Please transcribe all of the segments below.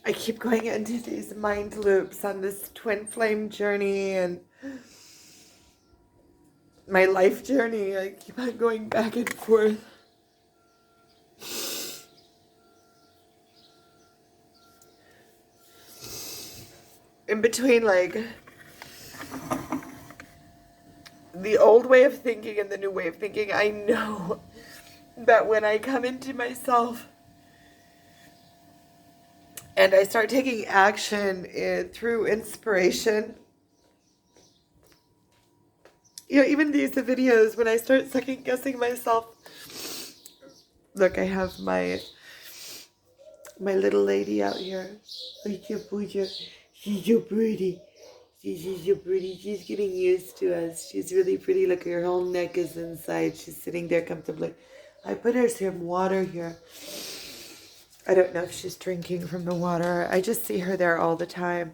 I keep going into these mind loops on this twin flame journey and my life journey. I keep on going back and forth. In between, like, the old way of thinking and the new way of thinking, I know that when I come into myself and I start taking action through inspiration, even these videos, when I start second guessing myself, look, I have my little lady out here. She's so pretty. She's so pretty. She's getting used to us. She's really pretty. Look, her whole neck is inside. She's sitting there comfortably. I put her some water here. I don't know if she's drinking from the water. I just see her there all the time.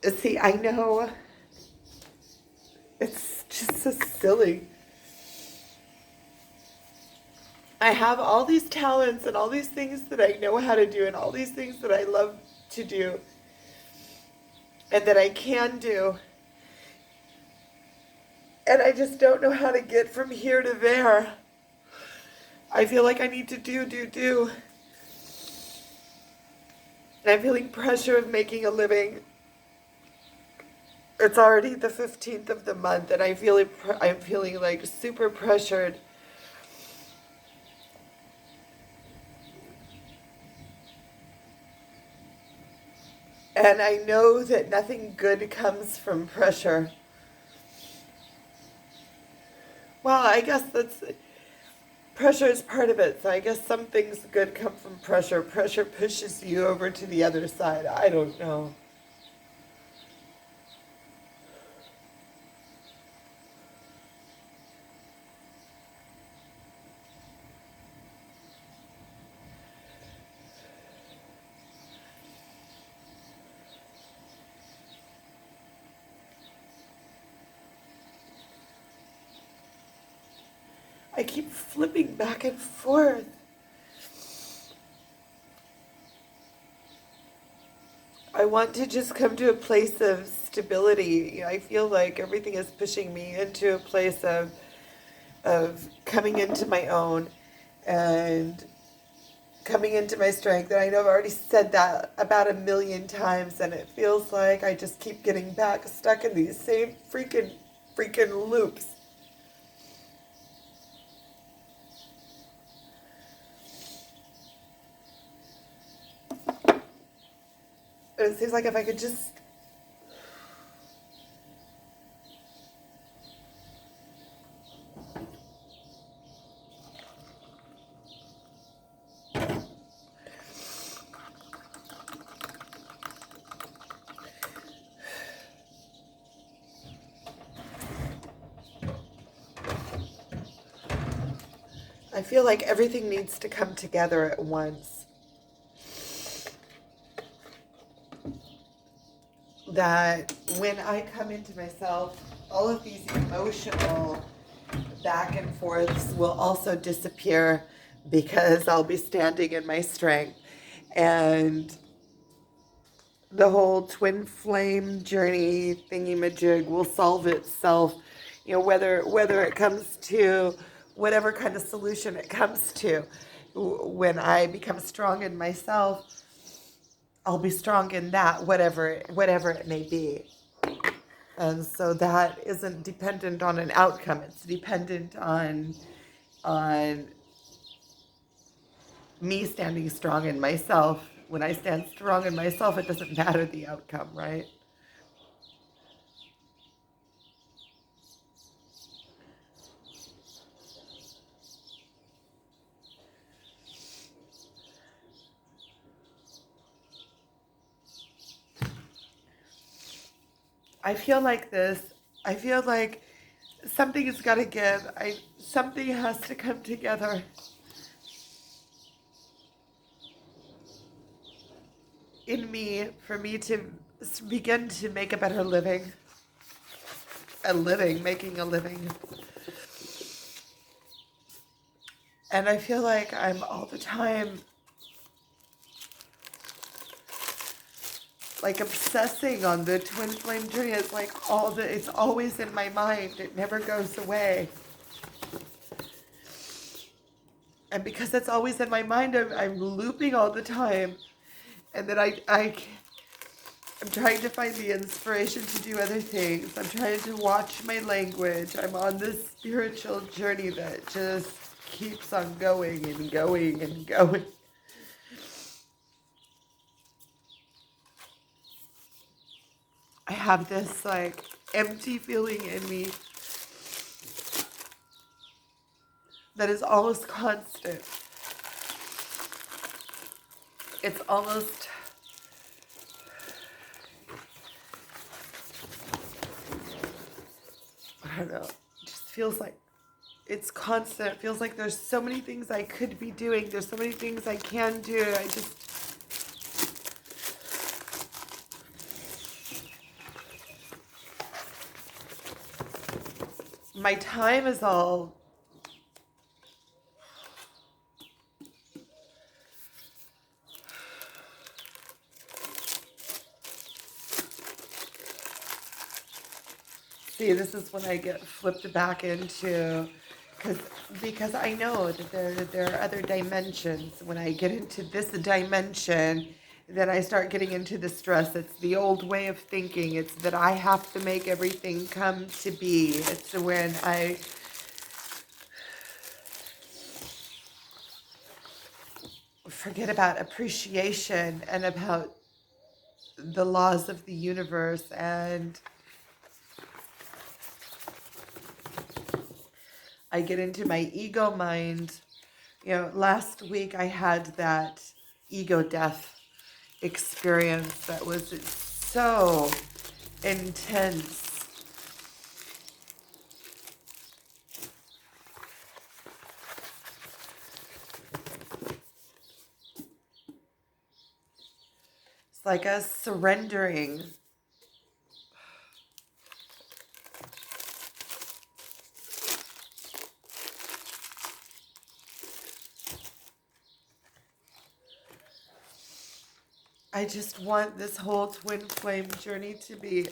See, I know it's just so silly. I have all these talents and all these things that I know how to do and all these things that I love to do and that I can do. And I just don't know how to get from here to there. I feel like I need to do. I'm feeling pressure of making a living. It's already the 15th of the month and I'm feeling like super pressured. And I know that nothing good comes from pressure. Well, I guess pressure is part of it. So I guess some things good come from pressure. Pressure pushes you over to the other side. I don't know. I keep flipping back and forth. I want to just come to a place of stability. I feel like everything is pushing me into a place of coming into my own and coming into my strength. And I know I've already said that about 1,000,000 times, and it feels like I just keep getting back stuck in these same freaking loops. And it seems like if I could just I feel like everything needs to come together at once. That when I come into myself, all of these emotional back and forths will also disappear because I'll be standing in my strength. And the whole twin flame journey thingy-majig will solve itself, whether it comes to whatever kind of solution it comes to. When I become strong in myself, I'll be strong in that, whatever it may be. And so that isn't dependent on an outcome. It's dependent on me standing strong in myself. When I stand strong in myself, it doesn't matter the outcome, right? I feel like this. I feel like something has got to give. Something has to come together. in me for me to begin to make a better living. Making a living. And I feel like I'm all the time like obsessing on the twin flame journey. It's like it's always in my mind. It never goes away. And because it's always in my mind, I'm looping all the time. And then I'm trying to find the inspiration to do other things. I'm trying to watch my language. I'm on this spiritual journey that just keeps on going and going and going. I have this like empty feeling in me that is almost constant. It's almost I don't know. It just feels like it's constant. It feels like there's so many things I could be doing. There's so many things I can do. My time is all see, this is when I get flipped back into, because I know that there are other dimensions. When I get into this dimension, then I start getting into the stress. It's the old way of thinking. It's that I have to make everything come to be. It's when I forget about appreciation and about the laws of the universe, and I get into my ego mind. Last week I had that ego death experience that was so intense. It's like a surrendering. I just want this whole twin flame journey to be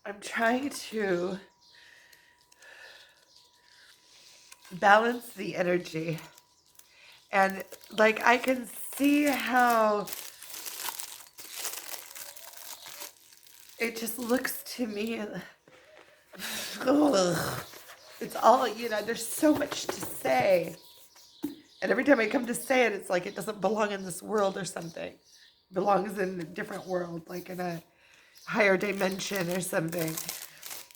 I'm trying to balance the energy. And like I can see how it just looks to me. Ugh. It's all, there's so much to say. And every time I come to say it, it's like it doesn't belong in this world or something. It belongs in a different world, like in a higher dimension or something.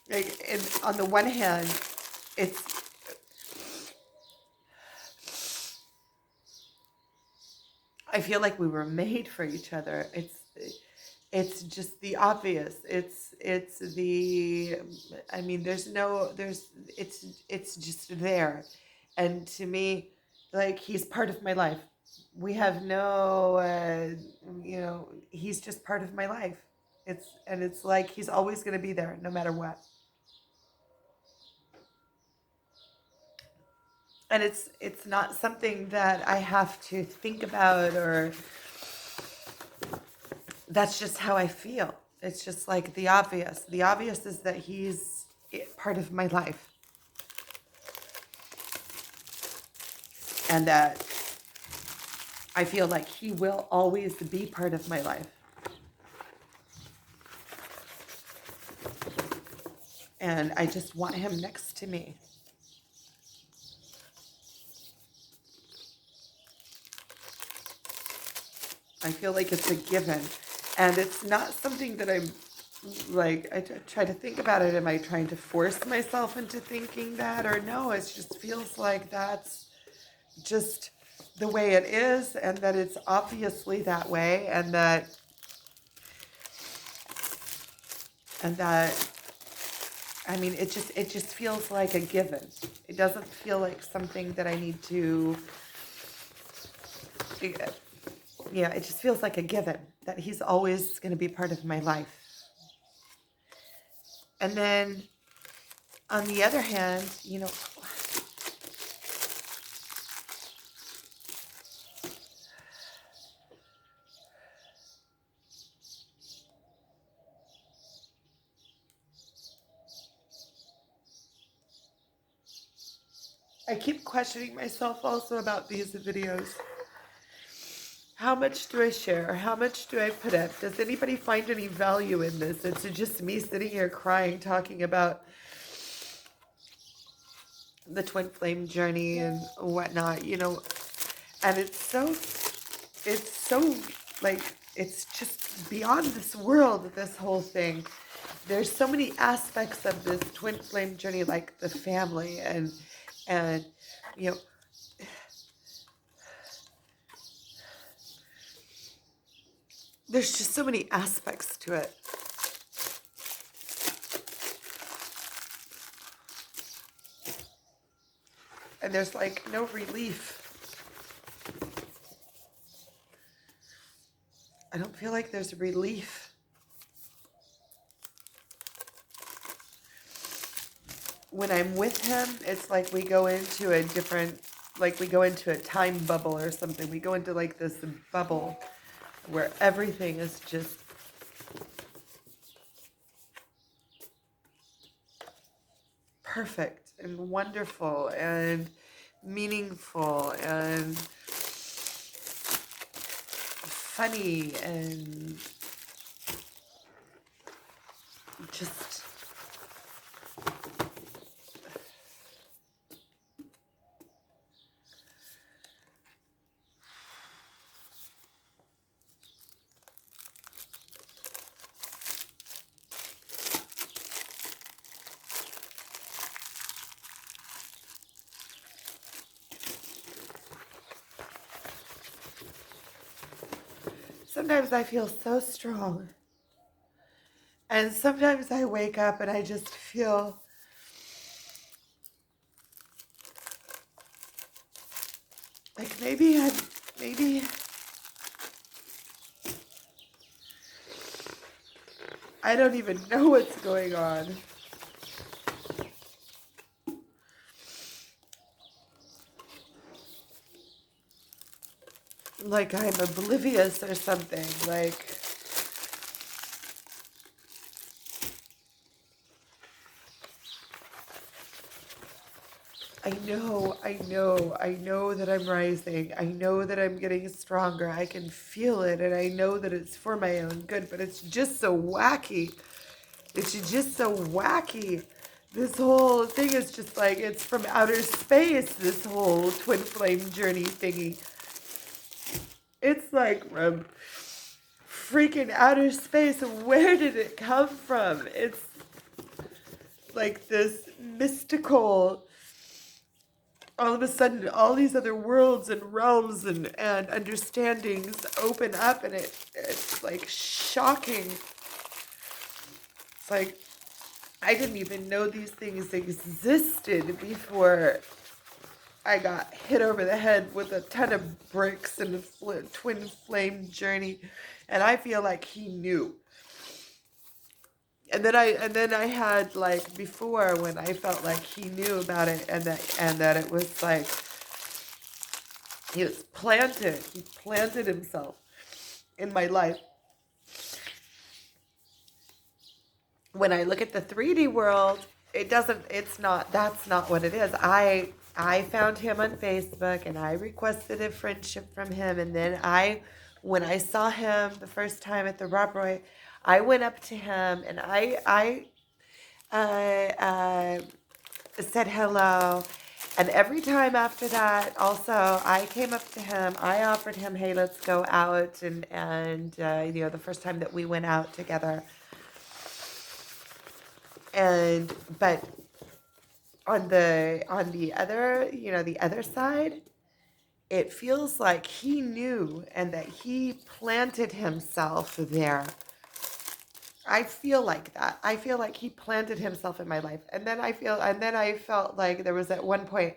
Like, and on the one hand, I feel like we were made for each other. It's just the obvious. It's the, I mean, it's just there. And to me, like, he's part of my life. We have no, he's just part of my life. It's like he's always going to be there no matter what. And it's not something that I have to think about, or that's just how I feel. It's just like the obvious. The obvious is that he's part of my life. And that I feel like he will always be part of my life. And I just want him next to me. I feel like it's a given. And it's not something that I'm like, try to think about it. Am I trying to force myself into thinking that? Or no, it just feels like that's just the way it is, and that it's obviously that way, and that I mean, it just feels like a given. It doesn't feel like something that I need to. Yeah, it just feels like a given that he's always going to be part of my life. And then on the other hand, I keep questioning myself also about these videos. How much do I share? How much do I put up? Does anybody find any value in this? It's just me sitting here crying, talking about the twin flame journey and whatnot, and it's so like, it's just beyond this world, this whole thing. There's so many aspects of this twin flame journey, like the family and you know there's just so many aspects to it. And there's like no relief. I don't feel like there's relief. When I'm with him, it's like we go into a time bubble or something. We go into like this bubble where everything is just perfect and wonderful and meaningful and funny and just sometimes I feel so strong. And sometimes I wake up and I just feel like maybe I don't even know what's going on. Like I'm oblivious or something. Like I know that I'm rising. I know that I'm getting stronger. I can feel it, and I know that it's for my own good, but it's just so wacky. It's just so wacky. This whole thing is just like, it's from outer space, this whole twin flame journey thingy. It's like from freaking outer space. Where did it come from? It's like this mystical, all of a sudden all these other worlds and realms and understandings open up, and it's like shocking. It's like I didn't even know these things existed before I got hit over the head with a ton of bricks in a twin flame journey, and I feel like he knew. And then I had, like, before, when I felt like he knew about it, and that it was like he planted himself in my life. When I look at the 3D world, that's not what it is. I found him on Facebook and I requested a friendship from him, and then when I saw him the first time at the Rob Roy, I went up to him and I said hello. And every time after that, also, I came up to him. I offered him, hey, let's go out. And the first time that we went out together, But on the other, the other side, it feels like he knew and that he planted himself there. I feel like that. I feel like he planted himself in my life. And then I felt like there was at one point,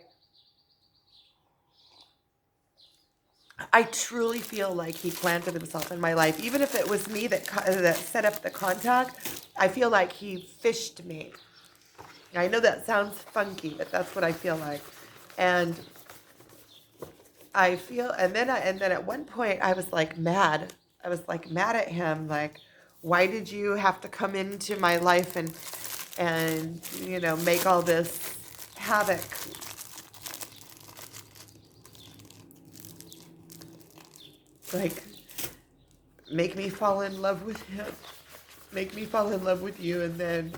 I truly feel like he planted himself in my life. Even if it was me that set up the contact, I feel like he fished me. I know that sounds funky, but that's what I feel like. And and then at one point I was like mad. I was like mad at him, like, why did you have to come into my life and make all this havoc? Like, make me fall in love with him. Make me fall in love with you, and then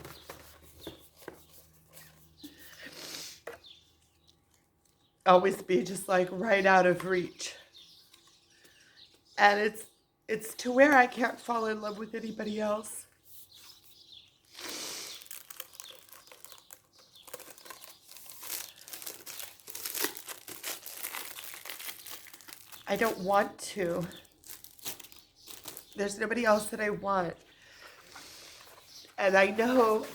always be just like right out of reach. And it's to where I can't fall in love with anybody else. I don't want to. There's nobody else that I want. And I know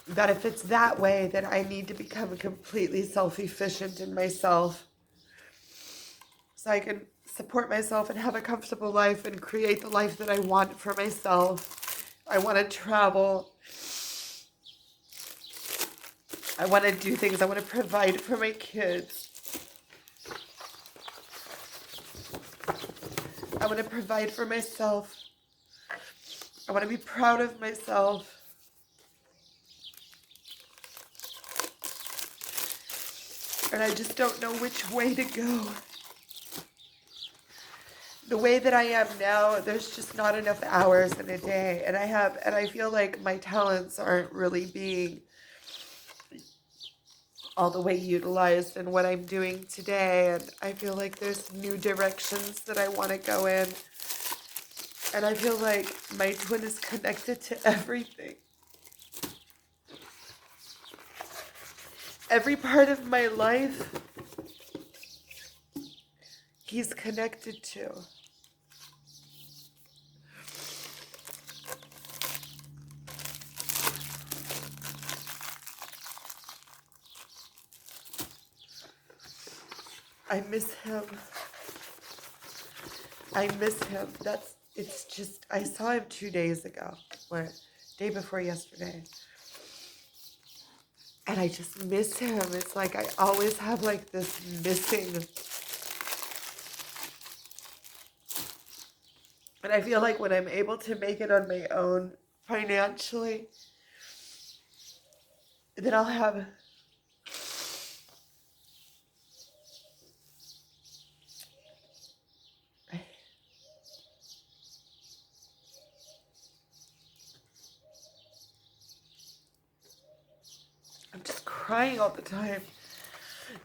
that if it's that way, then I need to become completely self-efficient in myself so I can support myself and have a comfortable life and create the life that I want for myself. I want to travel. I want to do things. I want to provide for my kids. I want to provide for myself. I want to be proud of myself. And I just don't know which way to go. The way that I am now, there's just not enough hours in a day. And I feel like my talents aren't really being all the way utilized in what I'm doing today. And I feel like there's new directions that I want to go in. And I feel like my twin is connected to everything. Every part of my life, he's connected to. I miss him. I miss him. I saw him 2 days ago, or day before yesterday. And I just miss him. It's like I always have like this missing. And I feel like when I'm able to make it on my own financially, then I'll have I'm just crying all the time.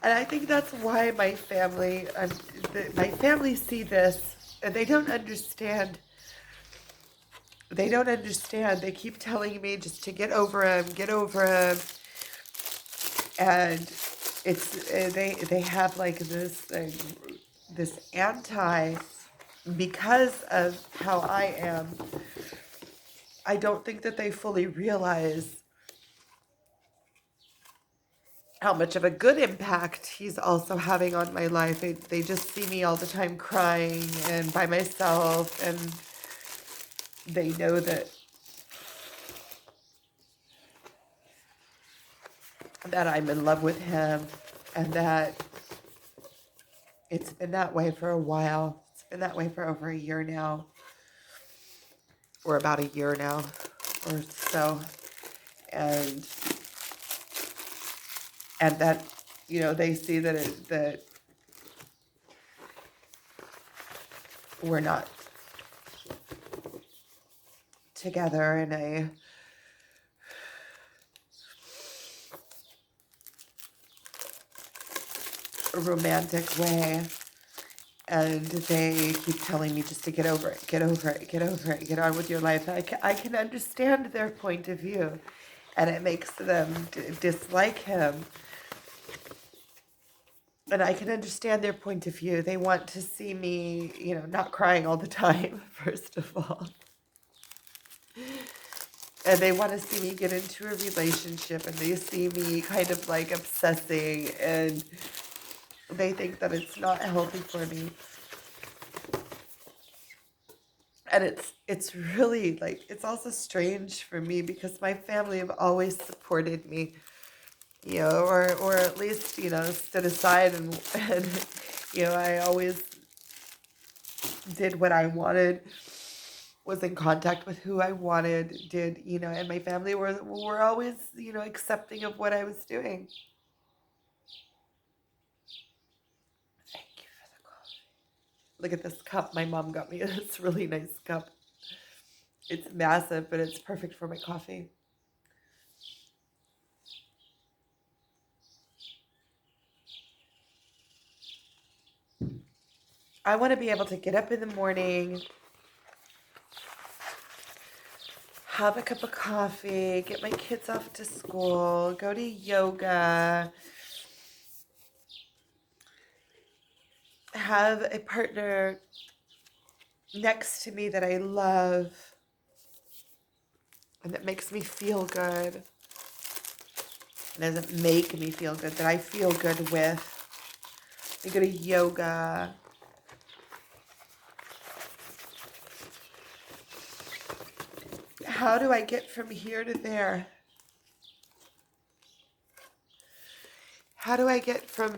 And I think that's why my family see this and they don't understand. They don't understand. They keep telling me just to get over him, get over him. And they have like this anti, because of how I am. I don't think that they fully realize how much of a good impact he's also having on my life. They just see me all the time crying and by myself, and they know that I'm in love with him, and that it's been that way for a while. It's been that way for over a year now, or about a year now, or so. And that, they see that we're not together in a romantic way, and they keep telling me just to get over it, get over it, get over it, get on with your life. I can understand their point of view, and it makes them dislike him. And I can understand their point of view. They want to see me, not crying all the time, first of all. And they want to see me get into a relationship, and they see me kind of like obsessing, and they think that it's not healthy for me. And it's really like, it's also strange for me because my family have always supported me, or at least, stood aside, and I always did what I wanted, was in contact with who I wanted, and my family were always, accepting of what I was doing. Thank you for the coffee. Look at this cup my mom got me. It's a really nice cup. It's massive, but it's perfect for my coffee. I want to be able to get up in the morning, have a cup of coffee, get my kids off to school, go to yoga, have a partner next to me that I love and that makes me feel good. It doesn't make me feel good, that I feel good with. I go to yoga. How do I get from here to there? How do I get from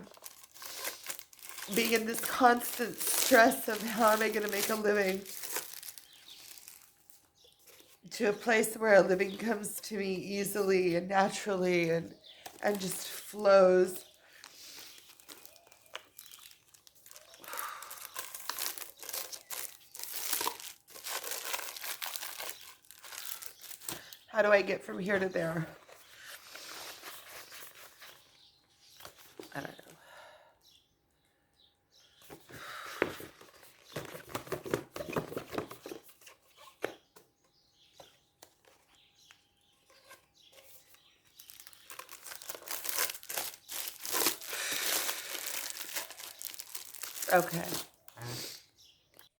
being in this constant stress of how am I going to make a living to a place where a living comes to me easily and naturally and just flows? How do I get from here to there? I don't know. Okay.